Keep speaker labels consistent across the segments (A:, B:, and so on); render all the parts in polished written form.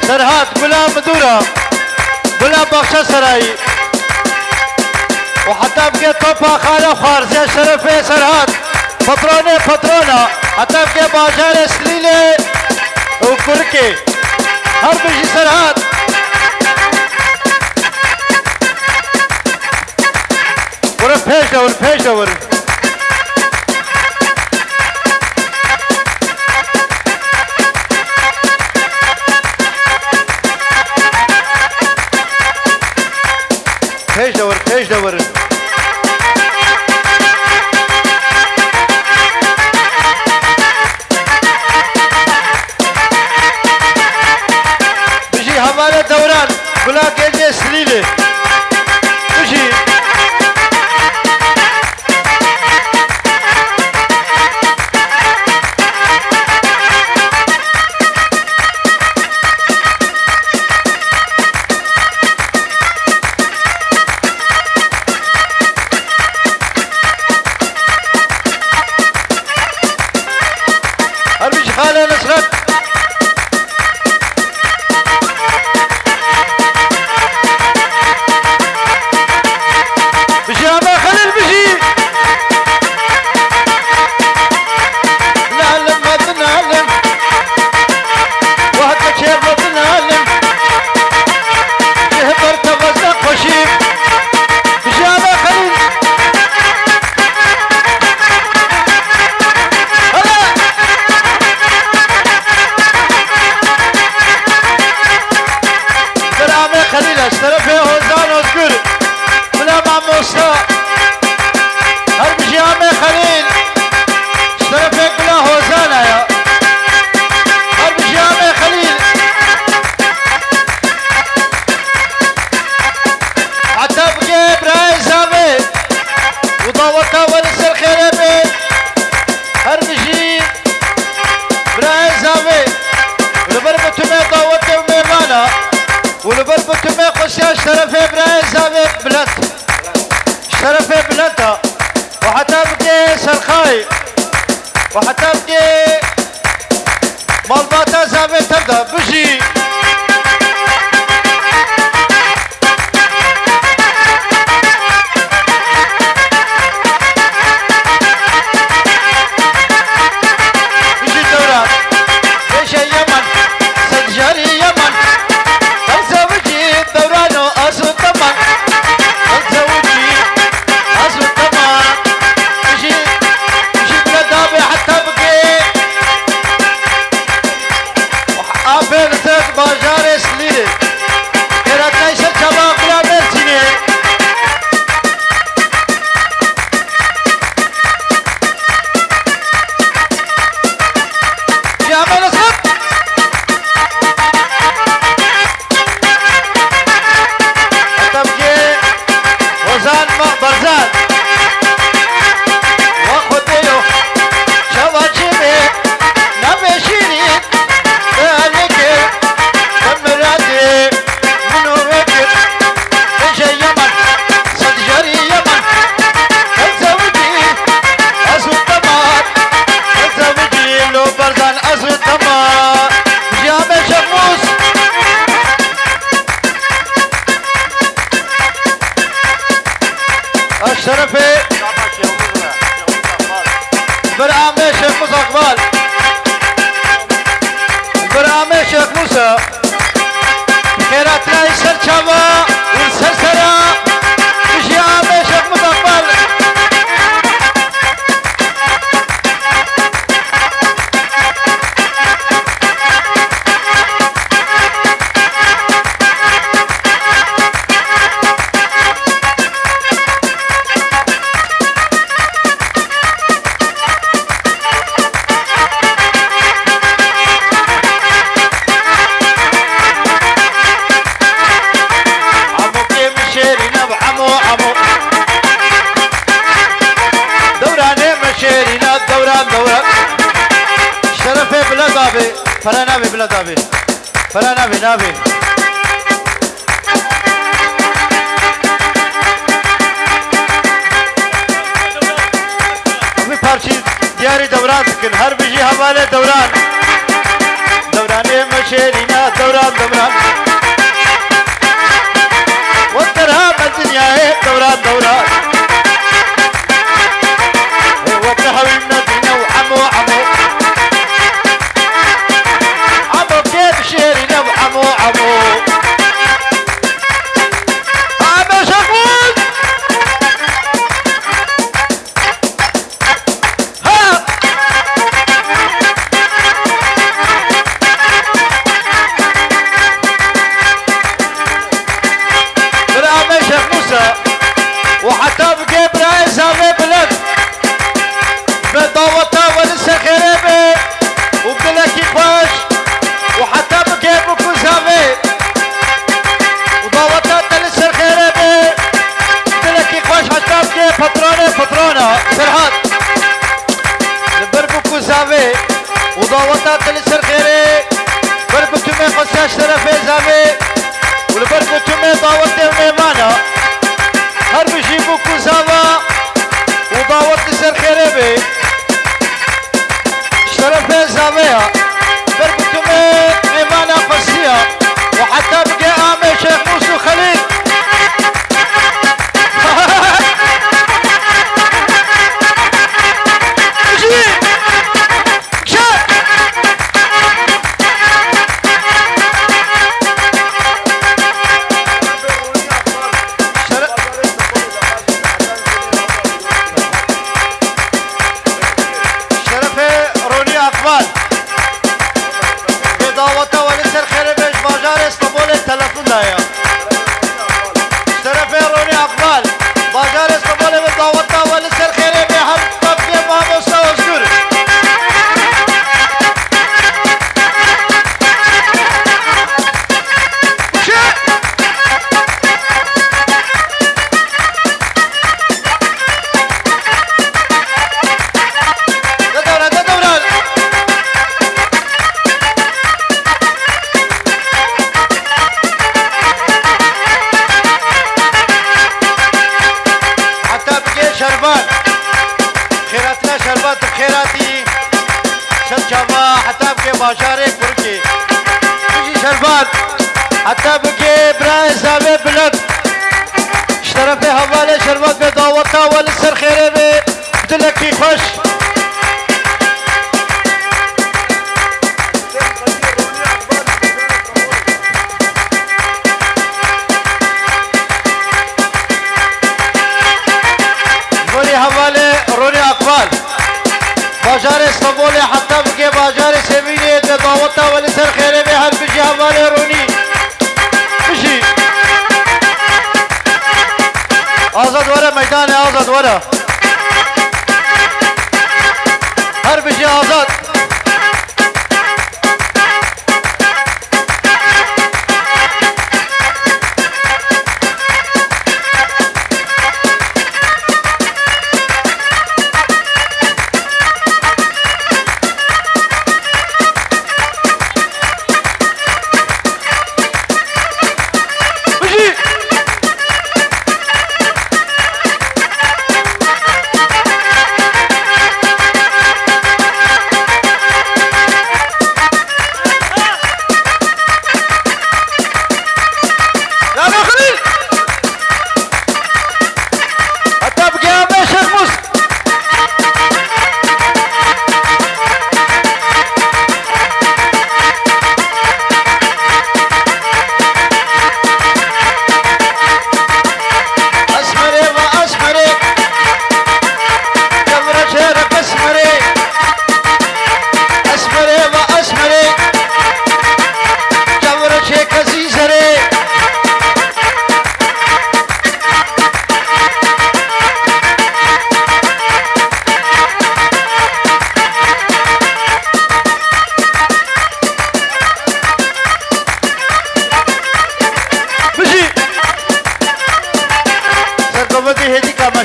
A: سرهاد گلا مدورة گلا بخشة سراي وحتى بقى توبا خالة خارزة شرفي سرهاد بطرونة حتى بقى باجار سليلة وكركي هربجي سرهاد ورف هيش دور پیش دور بشي حواله دوران بلا گنج سلیله بشي خاله نصرت بشي عما خليل بشي نعلم ما تنعلم وحتى كيف ما تنعلم يهبر تفزق وشيب بشي عما خليل طرفه هوزان وزقر بلا معموسا هربشي عمي خليل طرفه بلا هوزان يا هربشي عمي خليل حتى بقى براي زامي وضوطا ونسر خيري بي هربشي براي زامي ولبربتو مي ضوطا وميمانا ولبربتو مي قصيا شرفي براي زامي بلد شرفي بلدها وحتى بقي سرخاي وحتى بقي مالباتا زامي تبدا بشي بشي دوران ايش اليمن سجاري يمن تزوجي دورانو اصل طمان تزوجي اصل طمان بشي بلدابي حتى بقي وحقابل تك باجار سليلي كرات نيسر شباب بلا مرسيني جامل اصد وزان برزان وخديو شواجبي نبشيني ذلك كمراتي منو وكر ايش يمن صدجري يمن تزوجي ازو الطماط تزوجي لو برزان ازو الطماط جامع شموس الشرفي برعامي شيخ موسى اقبال برعامي شيخ موسى خيراتنا يسر شابا والسرسرة بشي عامي شيخ موسى اقبال شرفي بلا دابي فلا نابي بلا دابي فلا نابي وفي بارشي دياري دوران سكن هر بيجي حوالي دوران دوراني مشيرينا دوران دوران والدرهم الدنيا هي دوران دوران وابن حبيبنا دينا وعمو عمو عمو كيف شيرينا وعمو عمو عمو شغول ها برامي شيخ موسى وحتى بقي براي سامي بلد بدعوته ولسه خريبي وبدلكي خوش وحتى بقي بكو سامي ودعوته لسه خريبي بدلكي خوش حتى بقي بطرونة سرحات بربكو سامي ودعوته لسه خيري بربكو مي خساش طرفي سامي والبربكو مي دعوته ميمانة هر بجيبو كوزاوا ودعوت لسر خريبي شرفي زاوية بربكو ميمانة قصية وحتى بقي عامي شيخ موسو خليل باشارك بركي يجي شربات حتى بقي براي سامي بلد اشترفي حوالي شربات بدعوتها ولسر خيري بدلكي خوش مولي حوالي روني اقبال بازار استنبول حتى بقي بازار سميني دعوتها ولسر خيري بهر بجي حوالي روني بجي آزاد ورا ميدان آزاد ورا هر بجي آزاد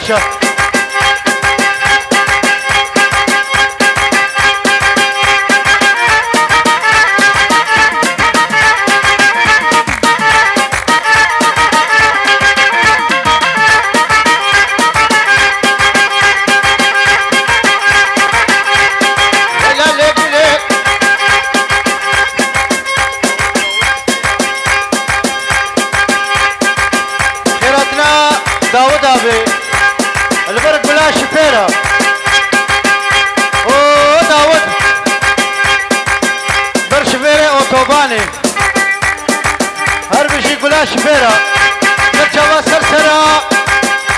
A: Russia. بلا شفيرة سرچوا سرسرا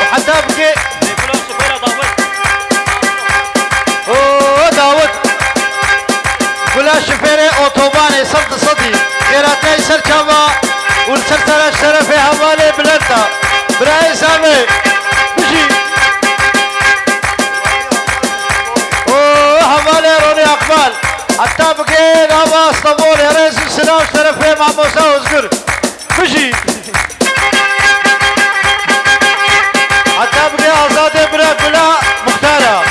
A: وحتى بكي
B: بلا شفيرة داود
A: اوه داود بلا شفيرة اوتوباني صد صدي كيراتي سرچوا والسرسرا الشرفي حوالي بلنتا براي سامي بشي اوه حوالي روني اقبال حتى بكي نابا اسطنبول يا رئيس السلام شرفي مع موسى وزقر بشي حتى بقي آزادي بلا مختارة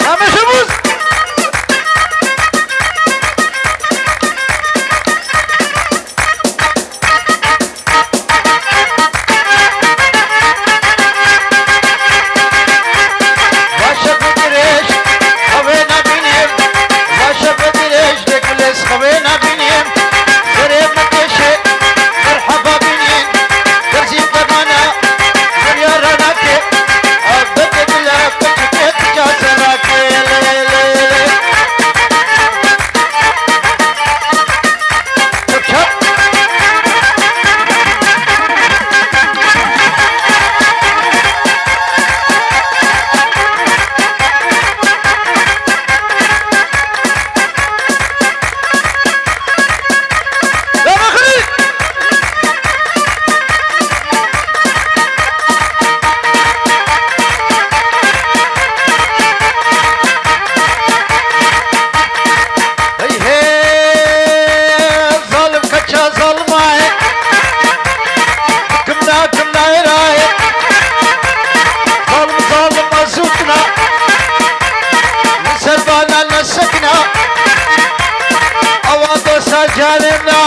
A: أما شبوز باشا بدريش خوينا بنيم باشا بدريش لكلس خوينا بنيم قريب مكشي مرحبا بنيم درسي بمانا دنيا رناكي أبدت بلا كتكت جاسراكي ليلي شب لا مخرج هي هي ظالم كتشا ظلماي كمنا يراي ظالم ظالم مزوتنا سربانا نسكنا أواضو سجاننا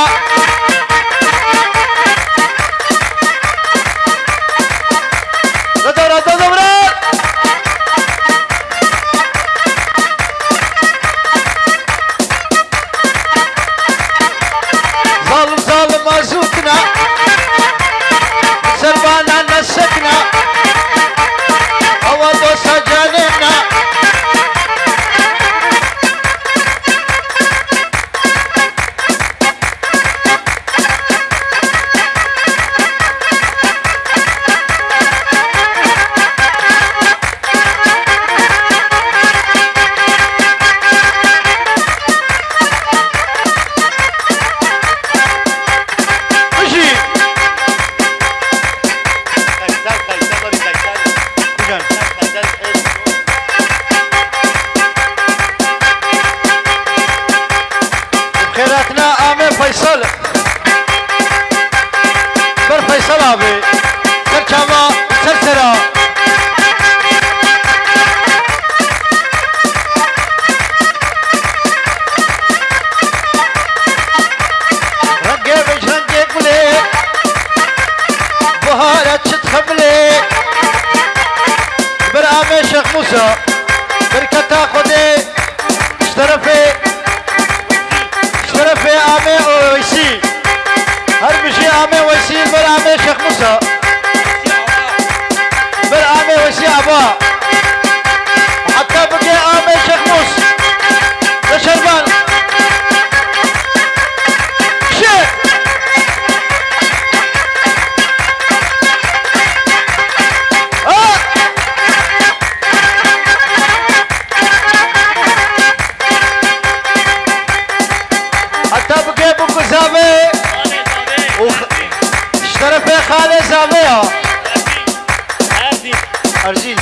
A: دورات دورات ظالم ظالم مازوتنا سربانا نسكنا أواضو سجاننا مشي بخيراتنا آمي فيصل بر فيصل آبي سرچاوا سرسرا رنگي بش رنگي قلي بهارة تخبلي بر آمي شيخ موسى بركتا خدي اشترفي آمي ويسي هر بشي آمي ويسي بر آمي شيخ موسى بر آمي ويسي عبا حتى بقي آمي شيخ موسى لشربان شيخ حتى بقي بوكو زابي اشترفي خالي زابيها أرزيز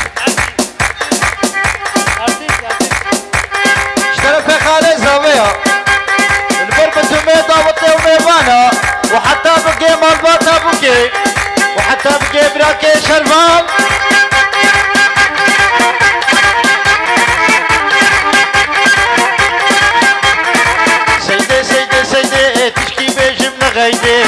A: اشترفي خالي زابيها البربة وميضة وميضانا وحتى بقي مالباتا بقي وحتى بقي براكي شرفان سيدي سيدي سيدي تشكي بيجم نغيدي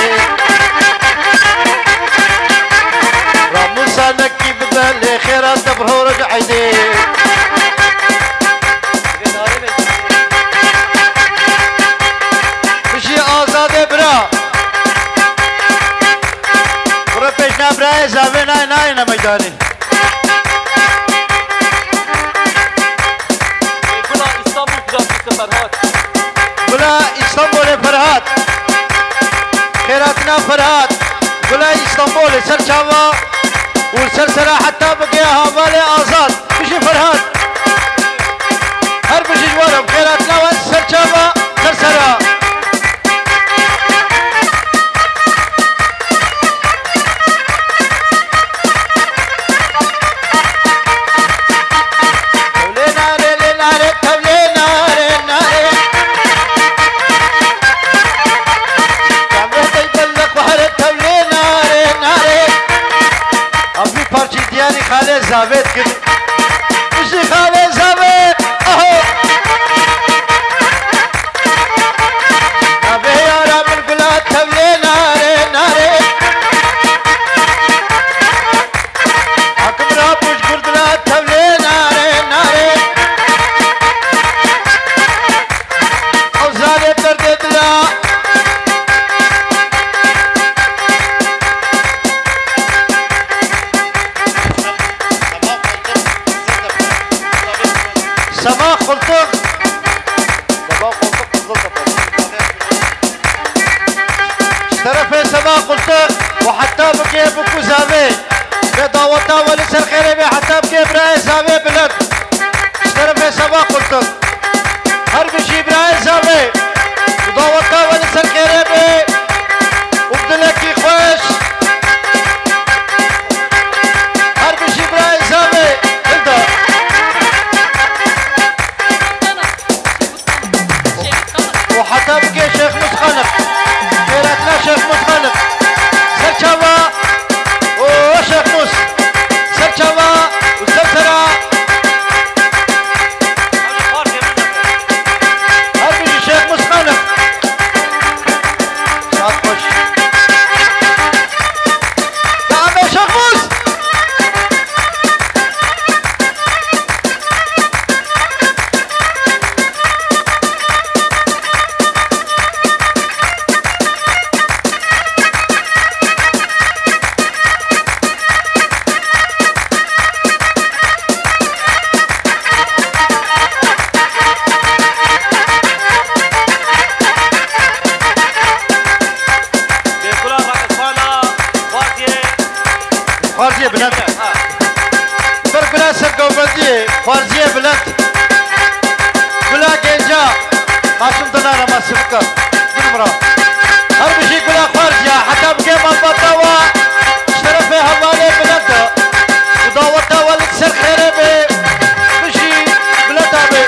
A: راموسا نكي بدل خيرات دبره رجعيدي بشي آزادي برا برا پیشنا برای زاوی نای میدانی خيراتنا فرهاد قلاي اسطنبول سر شاوا والسلسلة حتى بقيها بالي آزاد بشي فرهاد هر بشي جوارا بخيراتنا وسر شاوا سلسلة خالد زاوید کن بشی خالد زاوید اهو نبی یارا من گلات تبلی ناره ناره حکم را پوش گردلات تبلی ناره ناره او زاوید درد دلا سما خلطق اشترف سما خلطق وحتى بكي بكو زاوي بداوتا ولسر خيري بي حتى بكي براي زاوي بلد اشترف سما خلطق هر بشي براي زاوي بداوتا ولسر خيري بي وبدلكي خوش هر بشي براي زاوي هلدا وحتى بقي شيخ متخلف خيراتنا شيخ متخلف سرشاوا وشيخ موس سرشاوا وسلسلة هربي شيخ متخلف ساعات خوش نعم يا شيخ موس خوارزیه بلند بر بلا سرگوبندیه خوارزیه بلند بلا گنجا ماشم دنارا ما سبکا بنمرا هر بشي بلا خوارزیه حتى بقي ما بطاوا شرفي حوالي بلند وداوتا ولد سر خيري بي بشي بلند بي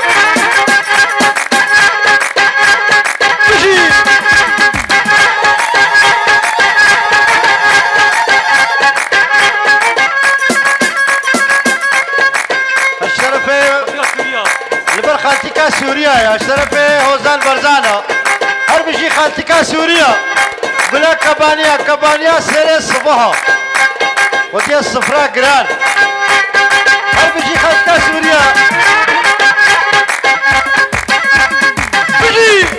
A: بشي لبر خالتيكا سوريا يا شرفي هوزان برزانا هر بشي خالتيكا سوريا بلا كبانيا سيري صباها ودي الصفراء قران هر بشي خالتيكا سوريا بشي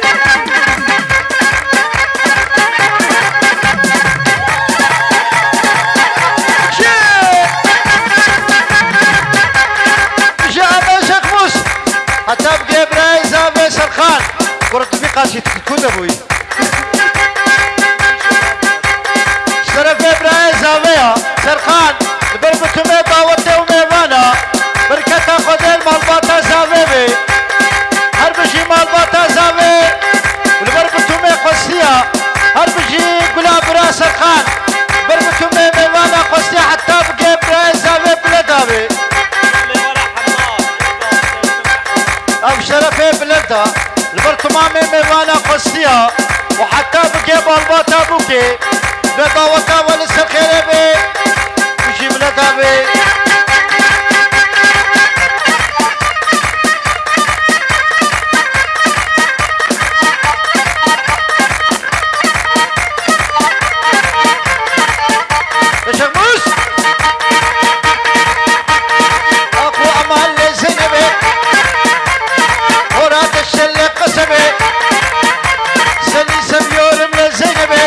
A: حتى بقي براي زاوي سرخان قرط في قاسي تكون ابوي شرف براي زاوية سرخان بربتو ميبا ودو ميبانا بركتا خدين مالباتا زاوي بي هر بشي مالباتا زاوي والبربتو ميقصية هر بشي قلا برا سرخان بربتو ميبانا قصية حتى بقي براي زاوي بلداوي اب شرفي بلدها البرطمامي ميوانا قصيها وحتى بقي بالباتا بوكي بداوتا ولسه خيري بي وشي بلدها بي شيخ موس اقوى امال لزينبي وراد الشلة قسمي سني سميور من الزينبي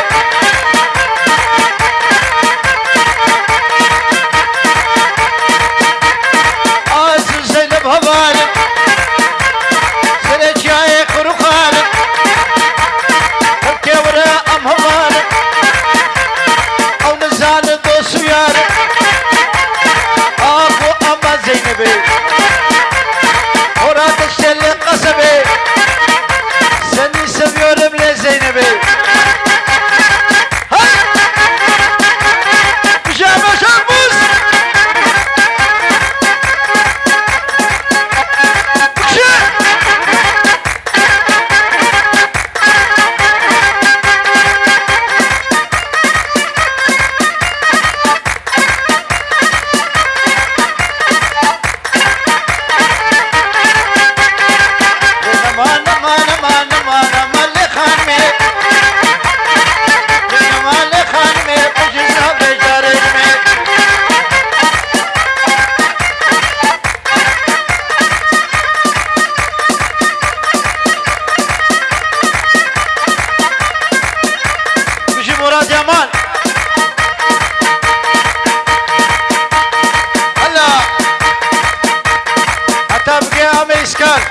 A: عمي إسكان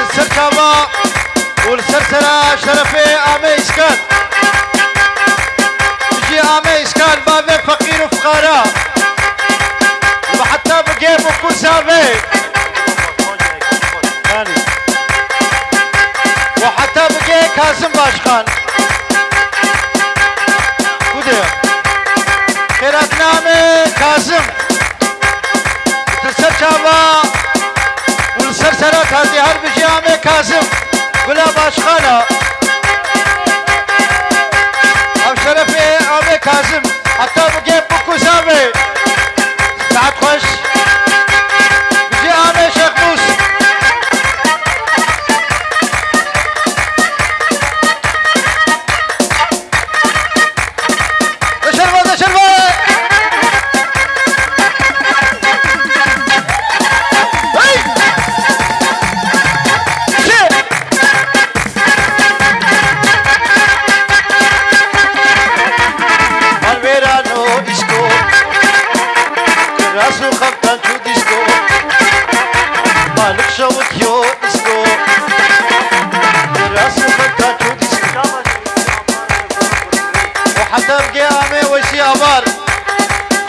A: السركابة والسرسرة شرفي عمي إسكان بيجي عمي إسكان بابي فقير وفقراء وحتى بقيب وكوسابي وحتى بقي كاسم باشخان كوديا خيرات نامي كاسم تسر شابا والسرسرات هذه هر بيجي عمي كاسم ولا باشخانة او شرفي عمي كاسم حتى بقي بكوسابي ساعت خوش بيجي عمي شيخ موسى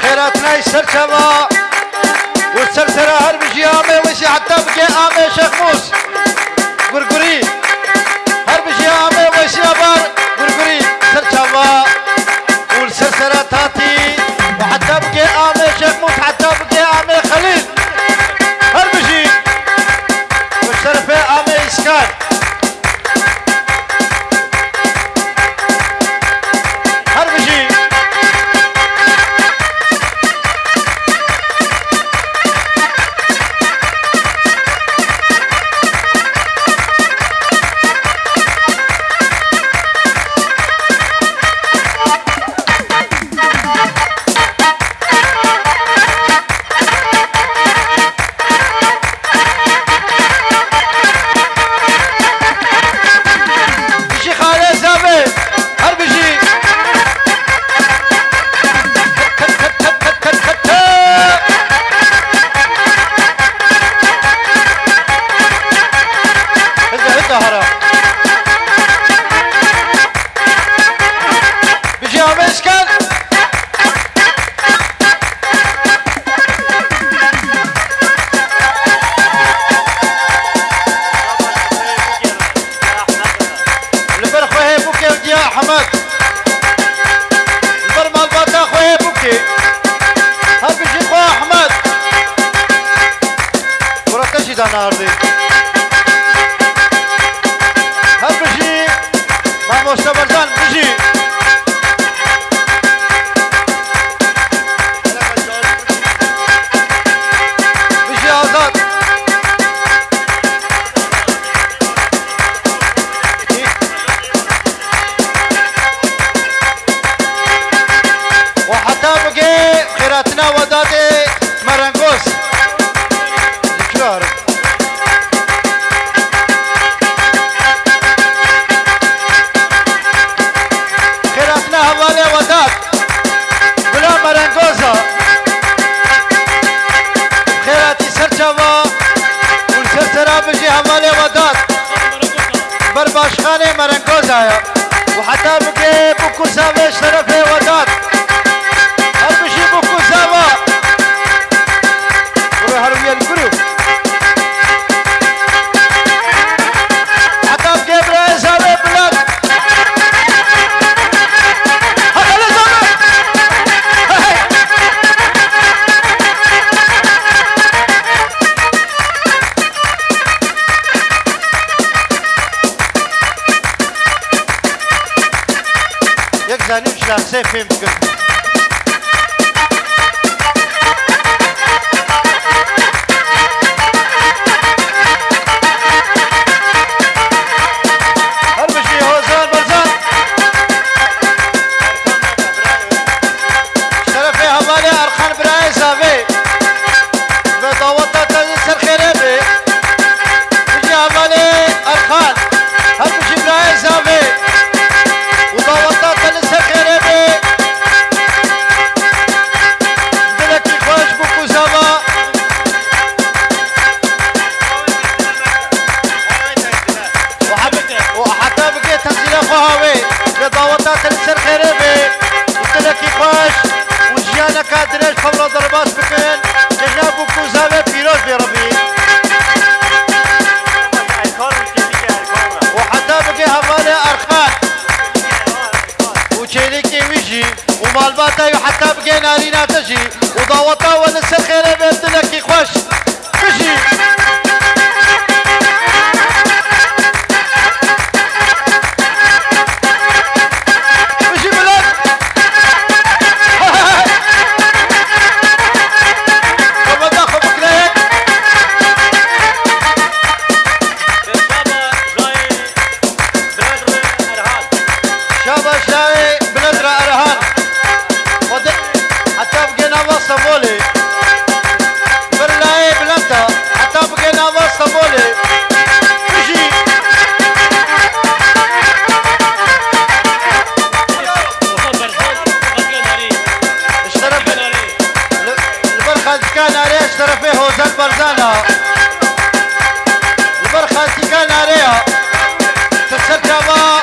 A: خيراتنا يسر شبا والسرسرة هر بجي عامي ويسي حتى بقي عامي شيخ موس قرقري هر بجي عامي ويسي عبار قرقري سر شبا والسرسرة تاتي وحتى بقي عامي شيخ موس حتى بقي عامي خليل هر بجي والشرفة عامي إسكان هر بجي ناردي هل بجي مع مستبردان بجي بجي آزاد وحتى بقي خيراتنا ودادي مرنقوس ذكرار حوالي وداد بلا مرنقوزة خيراتي سرچوا والسرسرة بجي حوالي وداد برباشخاني مرنقوزة وحتى بقي بكوساوي شرفي وداد هل بجي بكوساوي برو هروية الكرو حتى بقي برأيزاوي بلاد زاني وشلاق سيفين بقلب هربشي هوزان برزان شرفي حوالي أرخان براي زافي بدوطة تنسر خيري بجي حوالي أرخان هربشي براي زافي ودوطة تنسر خيري لسر خيري بيت لك خوش بشي بشي بلد خبدا خبك ليك شابا جاي بلدر ارهان حتى بقينا واسطنبولي بالله بلنتا حتى بقينا واسطنبولي بشي اشترى البرخة كان عليه اشترى فيه هوزان برزانة البرخة كان عليها تسكرها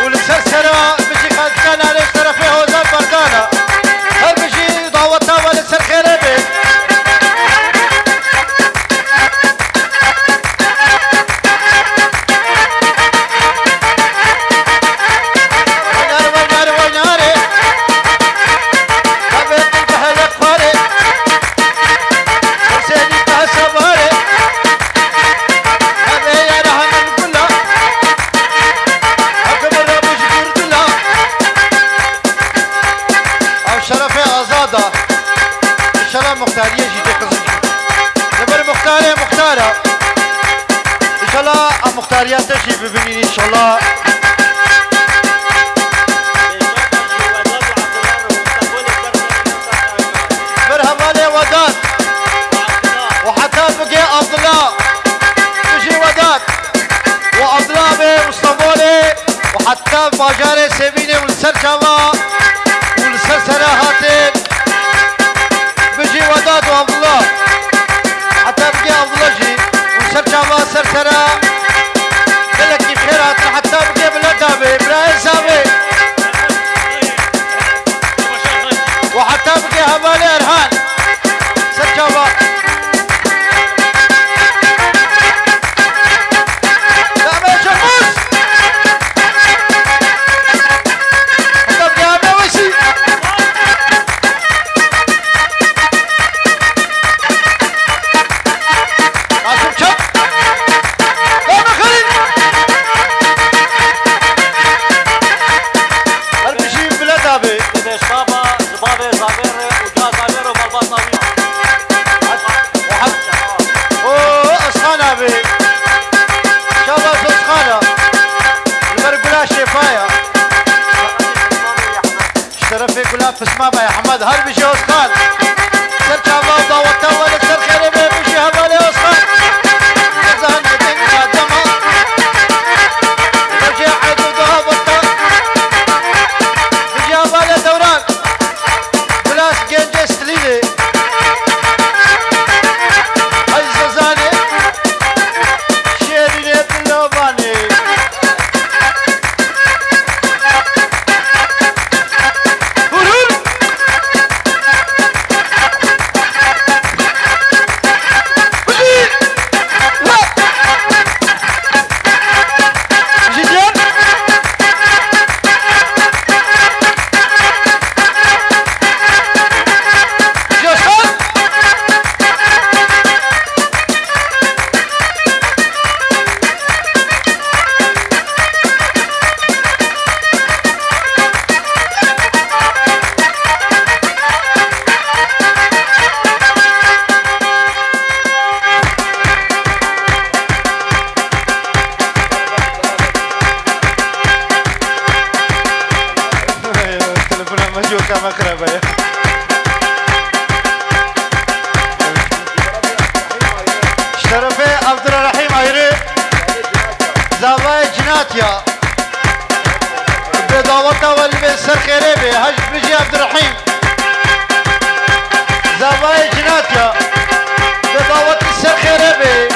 A: والسرسرة بشي خالد كان عليه اشترى فيه هوزان برزانة هل بشي ضاوتها ولا سر خيري بي مختارية جيتي قزم نبر مختارة إن شاء الله مختاريات تجي ببنيني إن شاء الله برهمالي وداد وحتى بقي عبد الله بيجي وداد وعبد الله باسطنبولي وحتى باجاري سيبيني والسرشاوة والسرسرة هاتين بيجي وداد وعبد الله حتى بقي عبد الله جي وسرشاوة سرسرة قالك كيف خيرات حتى بقي بلدابي براي سامي وحتى بقي هبالي ارهان سرشاوة في سمامة يا حماد هل بيجي أسخان سرچا الله ضوطة ولا سر خيري بيجي هبالي أسخان زهن بدين مقدمة بيجي عيد وضوطة بيجي هبالي دوران بلاس جنجي ستليلي هاي زازاني شيريني باللوباني شرفي عبد الرحيم عيري زاوية جناتيا بداوته واللي سر خيري بي هج بيجي عبد الرحيم زاوية جناتيا بداوت سر خيري بي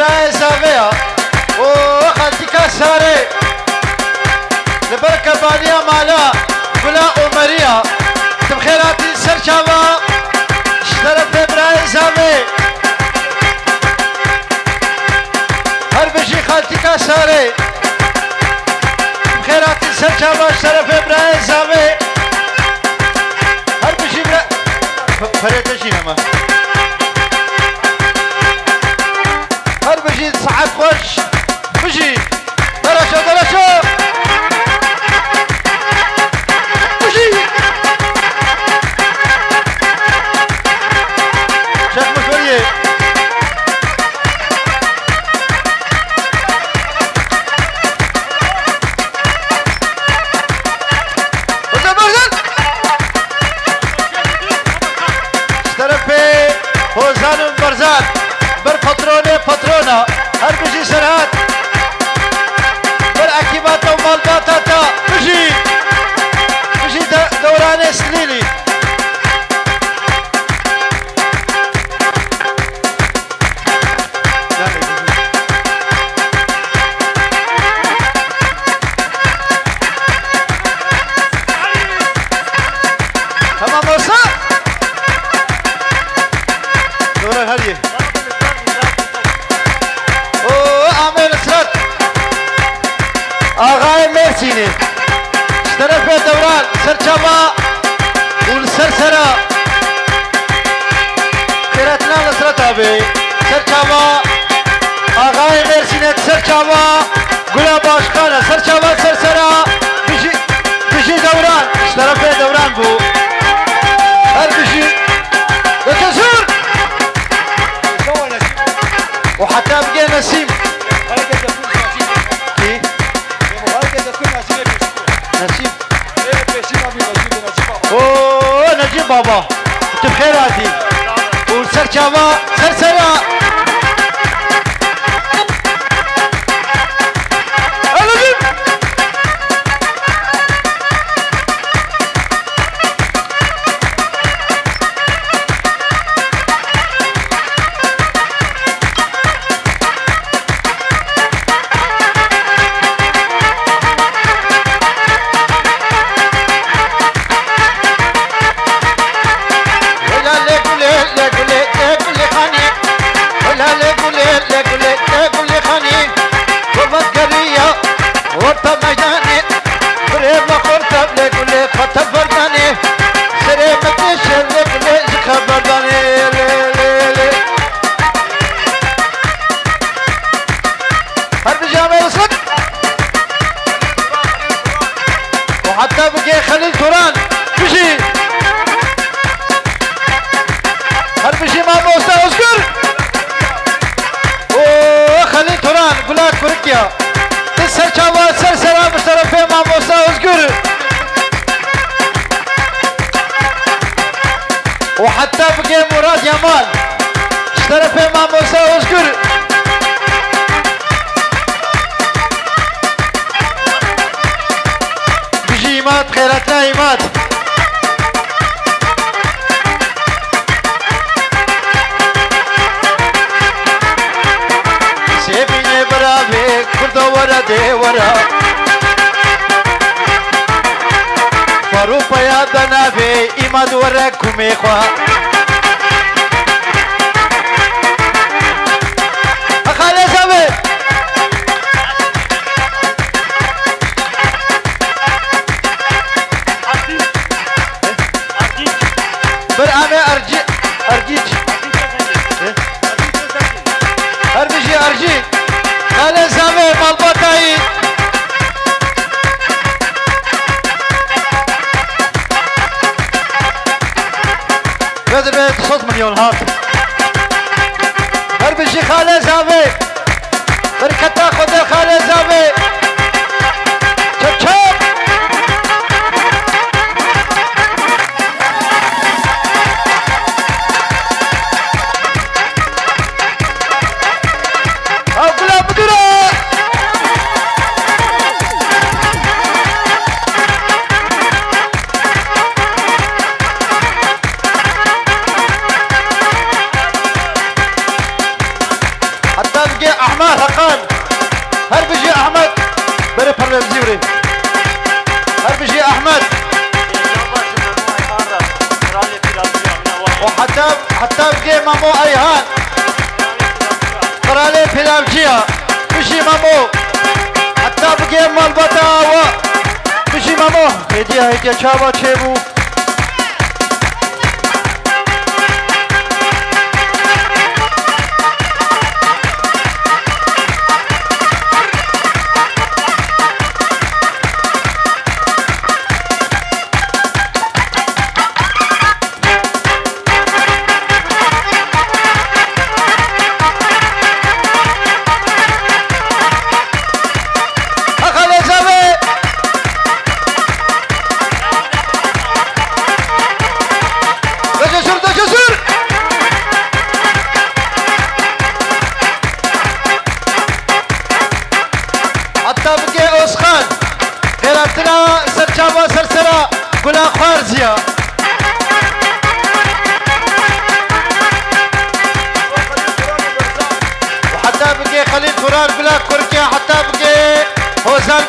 A: ابراهيم زاوية وخالتك ساري لبركة بانية مالا قلا عمرية تبخيراتي سرشابا اشترف ابراهيم زاوي هر بشي خالتك ساري بخيراتي سرشابا اشترف ابراهيم زاوي هر بشي فريتشي نما هر بشي صعد خوش بشي درشو درشو بشي شيخ مسؤولية اشترفي هوزان برزان بر باترونا هر بشي سرعات بر اكيباتا ومالباتاتا بشي دوران سليلي تمام موسى دوران هذه آغای مرسینی اشترف دوران سرچاوا والسرسرة خيراتنا نصرتها بي سرچاوا آغای مرسینی سرچاوا گلا باشخانه سرچاوا سرسرة بشي دوران اشترف دوران بو هر بشي بتزور وحتى بقي نسيم نسيم اوه نجيب بابا انت بخير هاتي والسر شابا سرسرة وحتى بقي خليل توران بشي هل بشي ما موسى اذكر خليل توران قلت كوركيا تسر شابا سرسرة مشترفة ما موسى اذكر وحتى بقي مراد يمان اشترفة ما موسى اذكر إيمات خيراتنا إيمات سيبيني برابي كردو ورا دي ورا فاروق يا دنابي إيمات ورا كومي خوا أخالي سابي برامي أرجيج أربيجي أرجيج خالي سامي مالبطاي بدر بيت صوت مليون هات أربيجي خالي سامي بركتا خد خالي سامي شب حتى بقي احمد حقان هر بيجي احمد بري برلمزي بري هر بيجي احمد وحتى بقي مامو ايهان قرالي بلامجيا بيجي مامو حتى بقي مالبتا بيجي مامو هديه شابا تشيبو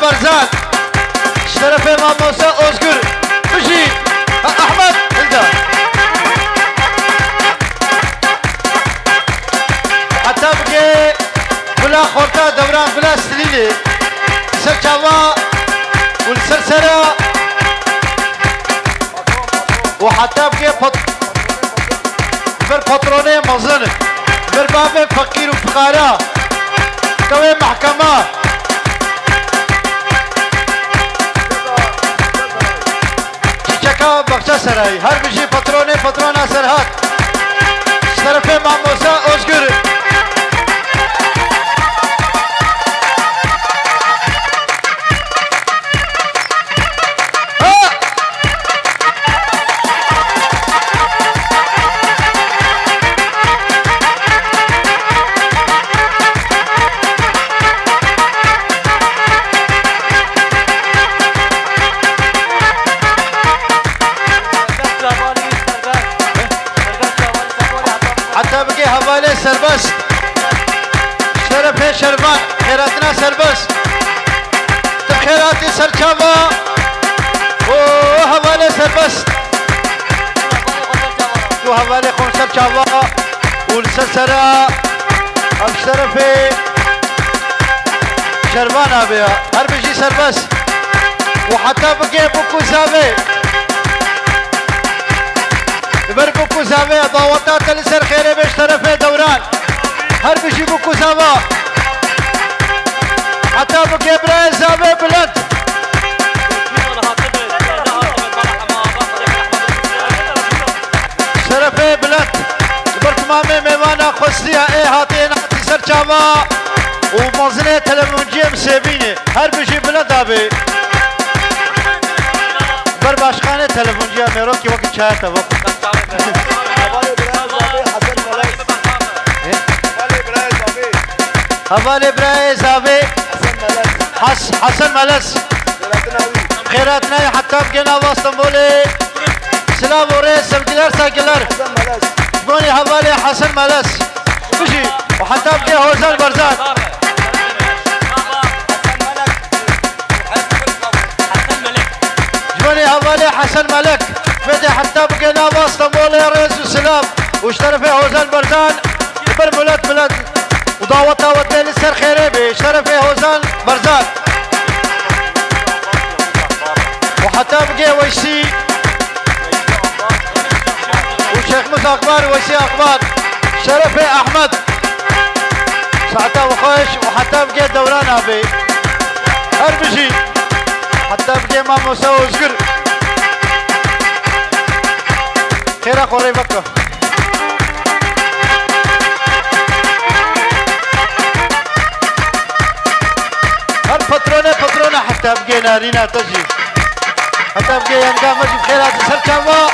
A: برزان اشترف امام موسى اوزقر بجي احمد انت حتى بقي بلا خورتا دوران بلا سليلي سرچاوا والسرسرة وحتى بقي بر بطروني مزن بر باب فقير وفقراء كوي محكمة بخشة سراي هر بيجي پترونه سرهات طرف امام موسى اوزقر سربست شرف شربان خيراتنا سربست خيراتي سرچاوا وحوالي سربست وحوالي خون سرچاوا والسرسرة الشرف شربان ابيا هر بيجي سربست وحتى بقي بوكو زاوي بربوكو زاوي ضوطات لسر خيري بيش طرف دوران هر بيجي بوكو زاوا حتى بقي براي زاوي بلد شرفي بلد برتمامي ميوانا خصيها ايه هاتينا تسر چاوا ومنزلي تلفونجي مسيبيني هر بيجي بلد ابي بر باشخانه تلفونجي اميروكي وقت چاهتا وقت حوالي براي زاوي حسن ملس خيراتنا حتى بقينا واسطنبولي سلام وريس سبقلر ساقلر بوني حوالي حسن ملس بجي وحتى بقي هوزان برزان جبوني حوالي حسن ملك بدي حتى بقينا واسطنبولي ريس وسلام واشترفي هوزان برزان بر بلد ودعوتها ودي لسر خيري بشرفي هوزان برزان وحتى بقي ويسي وشيخ موسى اخبار ويسي اخبار شرفي احمد ساعتها وخوش وحتى بقي دوران ابي هر بجي حتى بقي امام موسى اوزقر خيرا قري بكه پترونه حتى بقي نارينا تجي حتى بقي ينقام مجي بخيرات سرچاوا